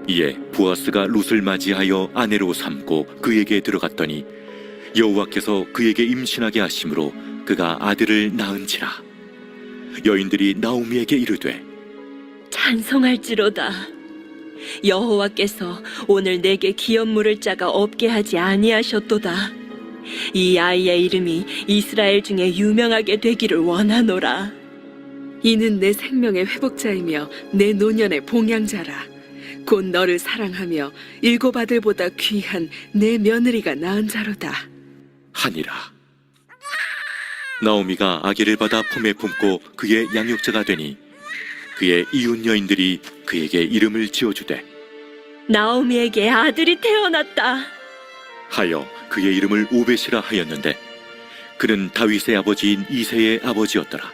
이에 보아스가 룻을 맞이하여 아내로 삼고 그에게 들어갔더니 여호와께서 그에게 임신하게 하심으로 그가 아들을 낳은지라. 여인들이 나오미에게 이르되 찬송할지로다. 여호와께서 오늘 내게 기업 물을 자가 없게 하지 아니하셨도다. 이 아이의 이름이 이스라엘 중에 유명하게 되기를 원하노라. 이는 내 생명의 회복자이며 내 노년의 봉양자라. 곧 너를 사랑하며 일곱 아들보다 귀한 내 며느리가 낳은 자로다. 하니라. 나오미가 아기를 받아 품에 품고 그의 양육자가 되니 그의 이웃 여인들이 그에게 이름을 지어주되 나오미에게 아들이 태어났다 하여 그의 이름을 오벳이라 하였는데 그는 다윗의 아버지인 이새의 아버지였더라.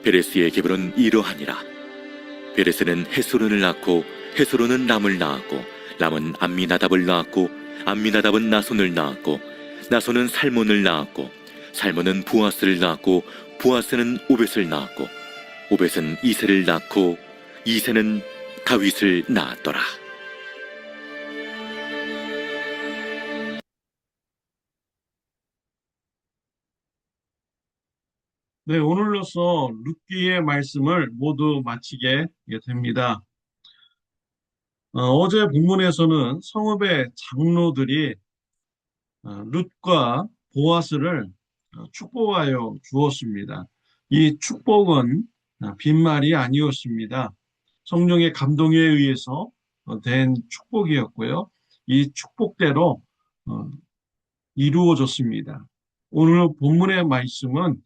베레스의 계보는 이러하니라. 베레스는 헤스론을 낳고 헤스론은 람을 낳았고 람은 암미나답을 낳았고 암미나답은 나손을 낳았고 나손은 살몬을 낳았고 살몬은 보아스를 낳았고 보아스는 오벳을 낳았고 오벳은 이새를 낳고 이새는 다윗을 낳았더라. 네, 오늘로써 룻기의 말씀을 모두 마치게 됩니다. 어제 본문에서는 성읍의 장로들이 룻과 보아스를 축복하여 주었습니다. 이 축복은 빈말이 아니었습니다. 성령의 감동에 의해서 된 축복이었고요. 이 축복대로 이루어졌습니다. 오늘 본문의 말씀은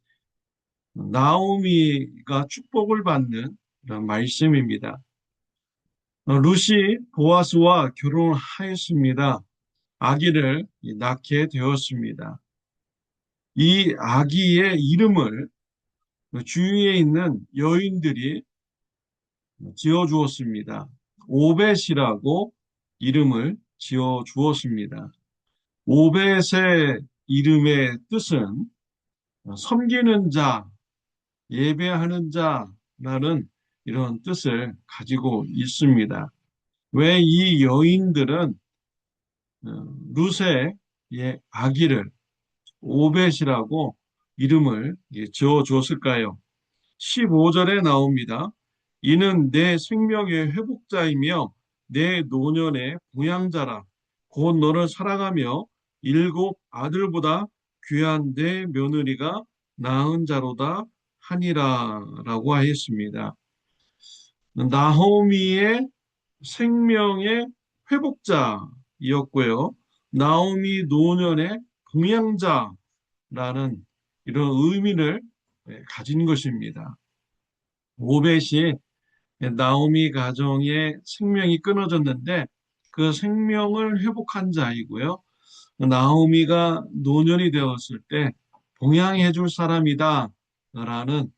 나오미가 축복을 받는 그런 말씀입니다. 룻이 보아스와 결혼하였습니다. 아기를 낳게 되었습니다. 이 아기의 이름을 주위에 있는 여인들이 지어주었습니다. 오벳이라고 이름을 지어주었습니다. 오벳의 이름의 뜻은 섬기는 자, 예배하는 자라는 이런 뜻을 가지고 있습니다. 왜 이 여인들은 룻의 아기를 오벳이라고 이름을 지어 주었을까요? 15절에 나옵니다. 이는 내 생명의 회복자이며 내 노년의 봉양자라. 곧 너를 사랑하며 일곱 아들보다 귀한 내 며느리가 낳은 자로다 하니라 라고 하였습니다. 나오미의 생명의 회복자이었고요. 나오미 노년의 봉양자라는 이런 의미를 가진 것입니다. 오벳이 나오미 가정의 생명이 끊어졌는데 그 생명을 회복한 자이고요. 나오미가 노년이 되었을 때 봉양해 줄 사람이다 라는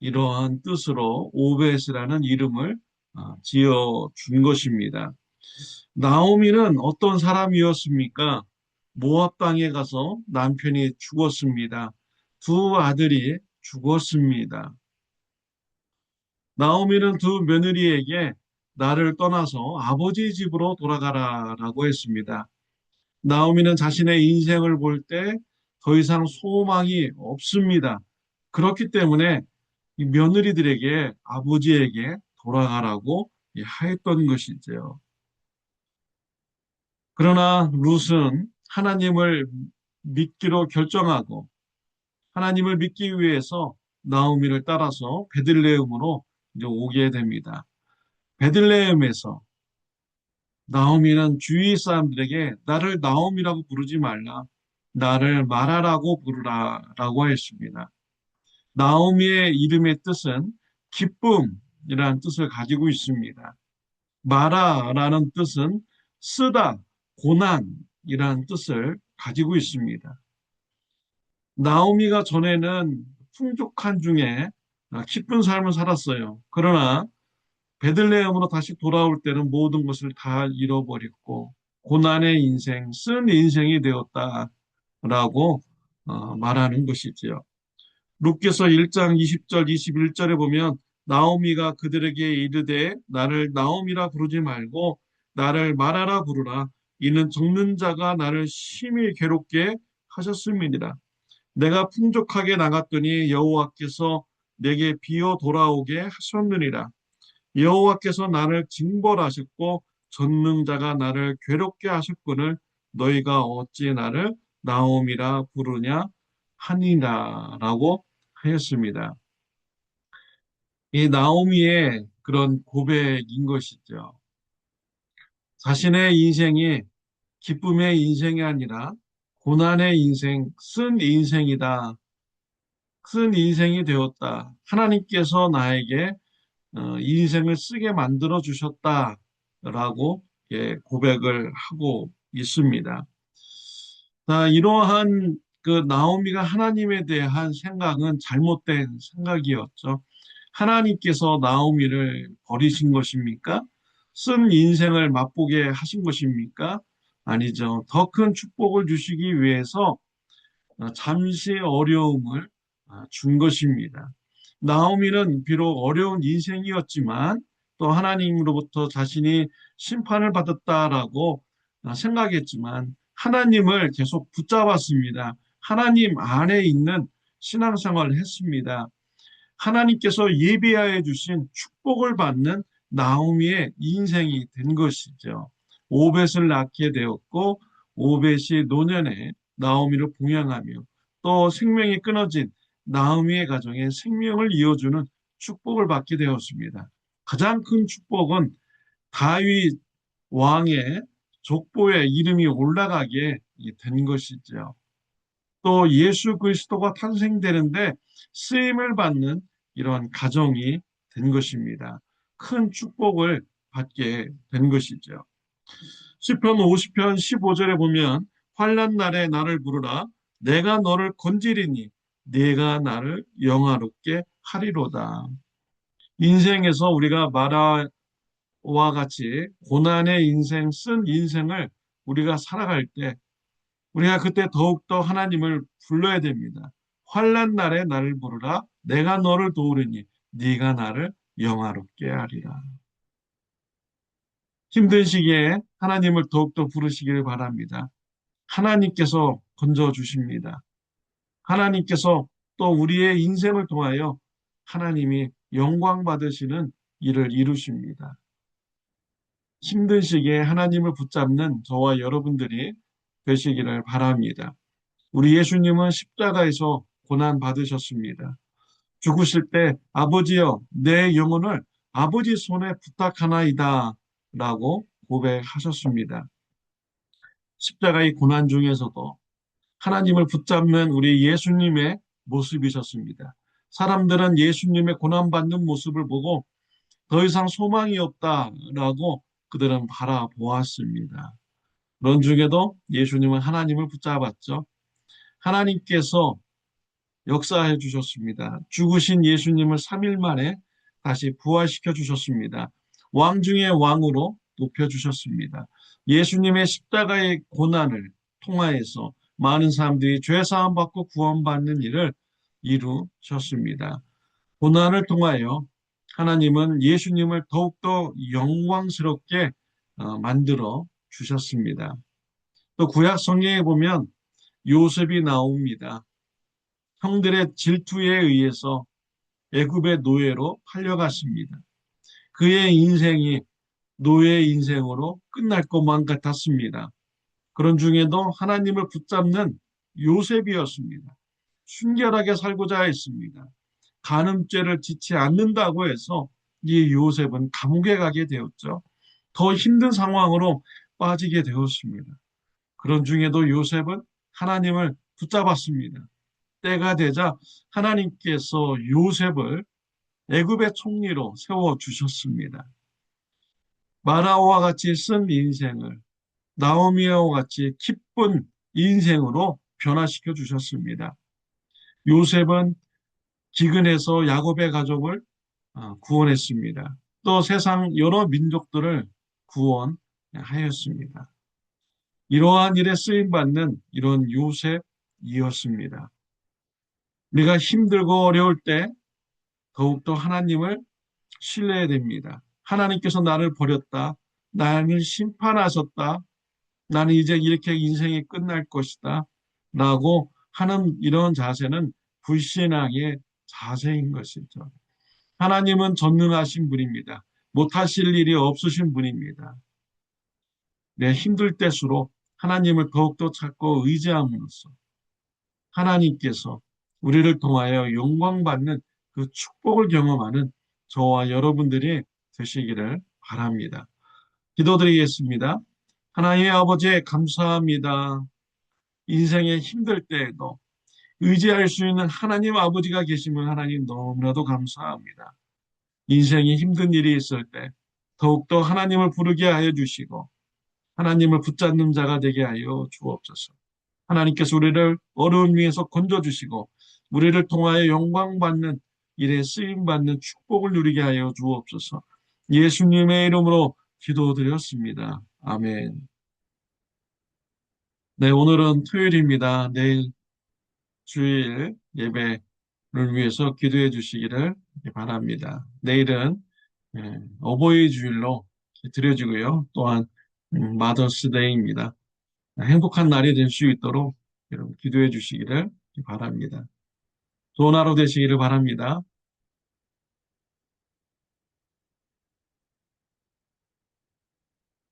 이러한 뜻으로 오벳이라는 이름을 지어 준 것입니다. 나오미는 어떤 사람이었습니까? 모압 땅에 가서 남편이 죽었습니다. 두 아들이 죽었습니다. 나오미는 두 며느리에게 나를 떠나서 아버지 집으로 돌아가라라고 했습니다. 나오미는 자신의 인생을 볼 때 더 이상 소망이 없습니다. 그렇기 때문에 이 며느리들에게 아버지에게 돌아가라고 하였던 것이죠. 그러나 룻은 하나님을 믿기로 결정하고 하나님을 믿기 위해서 나오미를 따라서 베들레헴으로 이제 오게 됩니다. 베들레헴에서 나오미는 주위 사람들에게 나를 나오미라고 부르지 말라, 나를 마라라고 부르라라고 했습니다. 나오미의 이름의 뜻은 기쁨이라는 뜻을 가지고 있습니다. 마라라는 뜻은 쓰다, 고난이라는 뜻을 가지고 있습니다. 나오미가 전에는 풍족한 중에 기쁜 삶을 살았어요. 그러나 베들레헴으로 다시 돌아올 때는 모든 것을 다 잃어버렸고 고난의 인생, 쓴 인생이 되었다라고 말하는 것이지요. 룻기서 1장 20절, 21절에 보면 나오미가 그들에게 이르되 나를 나오미라 부르지 말고 나를 마라라 부르라. 이는 적는 자가 나를 심히 괴롭게 하셨음이니라. 내가 풍족하게 나갔더니 여호와께서 내게 비어 돌아오게 하셨느니라. 여호와께서 나를 징벌하셨고 전능자가 나를 괴롭게 하셨거늘 너희가 어찌 나를 나옴이라 부르냐 하니라라고 하였습니다. 이 나오미의 그런 고백인 것이죠. 자신의 인생이 기쁨의 인생이 아니라 고난의 인생, 쓴 인생이다. 쓴 인생이 되었다. 하나님께서 나에게 인생을 쓰게 만들어 주셨다라고 고백을 하고 있습니다. 이러한 그 나오미가 하나님에 대한 생각은 잘못된 생각이었죠. 하나님께서 나오미를 버리신 것입니까? 쓴 인생을 맛보게 하신 것입니까? 아니죠. 더 큰 축복을 주시기 위해서 잠시 어려움을 준 것입니다. 나오미는 비록 어려운 인생이었지만 또 하나님으로부터 자신이 심판을 받았다라고 생각했지만 하나님을 계속 붙잡았습니다. 하나님 안에 있는 신앙생활을 했습니다. 하나님께서 예비하여 주신 축복을 받는 나오미의 인생이 된 것이죠. 오벳을 낳게 되었고 오벳이 노년에 나오미를 봉양하며 또 생명이 끊어진 나오미의 가정에 생명을 이어주는 축복을 받게 되었습니다. 가장 큰 축복은 다윗 왕의 족보에 이름이 올라가게 된 것이죠. 또 예수 그리스도가 탄생되는데 쓰임을 받는 이러한 가정이 된 것입니다. 큰 축복을 받게 된 것이죠. 시편 50편 15절에 보면 환난 날에 나를 부르라 내가 너를 건지리니 네가 나를 영화롭게 하리로다. 인생에서 우리가 마라와 같이 고난의 인생, 쓴 인생을 우리가 살아갈 때 우리가 그때 더욱더 하나님을 불러야 됩니다. 환난 날에 나를 부르라 내가 너를 도우리니 네가 나를 영화롭게 하리라. 힘든 시기에 하나님을 더욱더 부르시기를 바랍니다. 하나님께서 건져주십니다. 하나님께서 또 우리의 인생을 통하여 하나님이 영광 받으시는 일을 이루십니다. 힘든 시기에 하나님을 붙잡는 저와 여러분들이 되시기를 바랍니다. 우리 예수님은 십자가에서 고난 받으셨습니다. 죽으실 때 아버지여 내 영혼을 아버지 손에 부탁하나이다 라고 고백하셨습니다. 십자가의 고난 중에서도 하나님을 붙잡는 우리 예수님의 모습이셨습니다. 사람들은 예수님의 고난받는 모습을 보고 더 이상 소망이 없다라고 그들은 바라보았습니다. 그런 중에도 예수님은 하나님을 붙잡았죠. 하나님께서 역사해 주셨습니다. 죽으신 예수님을 3일 만에 다시 부활시켜 주셨습니다. 왕 중의 왕으로 높여 주셨습니다. 예수님의 십자가의 고난을 통하여서 많은 사람들이 죄사함 받고 구원받는 일을 이루셨습니다. 고난을 통하여 하나님은 예수님을 더욱더 영광스럽게 만들어 주셨습니다. 또 구약 성경에 보면 요셉이 나옵니다. 형들의 질투에 의해서 애굽의 노예로 팔려갔습니다. 그의 인생이 노예 인생으로 끝날 것만 같았습니다. 그런 중에도 하나님을 붙잡는 요셉이었습니다. 순결하게 살고자 했습니다. 간음죄를 짓지 않는다고 해서 이 요셉은 감옥에 가게 되었죠. 더 힘든 상황으로 빠지게 되었습니다. 그런 중에도 요셉은 하나님을 붙잡았습니다. 때가 되자 하나님께서 요셉을 애굽의 총리로 세워주셨습니다. 마라오와 같이 쓴 인생을 나오미와 같이 기쁜 인생으로 변화시켜 주셨습니다. 요셉은 기근에서 야곱의 가족을 구원했습니다. 또 세상 여러 민족들을 구원하였습니다. 이러한 일에 쓰임받는 이런 요셉이었습니다. 우리가 힘들고 어려울 때 더욱더 하나님을 신뢰해야 됩니다. 하나님께서 나를 버렸다. 나를 심판하셨다. 나는 이제 이렇게 인생이 끝날 것이다. 라고 하는 이런 자세는 불신앙의 자세인 것이죠. 하나님은 전능하신 분입니다. 못하실 일이 없으신 분입니다. 내 힘들 때수록 하나님을 더욱더 찾고 의지함으로써 하나님께서 우리를 통하여 영광받는 그 축복을 경험하는 저와 여러분들이 되시기를 바랍니다. 기도드리겠습니다. 하나님의 아버지 감사합니다. 인생의 힘들 때에도 의지할 수 있는 하나님 아버지가 계시면 하나님 너무나도 감사합니다. 인생이 힘든 일이 있을 때 더욱더 하나님을 부르게 하여 주시고 하나님을 붙잡는 자가 되게 하여 주옵소서. 하나님께서 우리를 어려운 위에서 건져주시고 우리를 통하여 영광받는 일에 쓰임받는 축복을 누리게 하여 주옵소서. 예수님의 이름으로 기도드렸습니다. 아멘. 네, 오늘은 토요일입니다. 내일 주일 예배를 위해서 기도해 주시기를 바랍니다. 내일은 어버이 주일로 드려지고요. 또한 마더스데이입니다. 행복한 날이 될 수 있도록 여러분 기도해 주시기를 바랍니다. 좋은 하루 되시기를 바랍니다.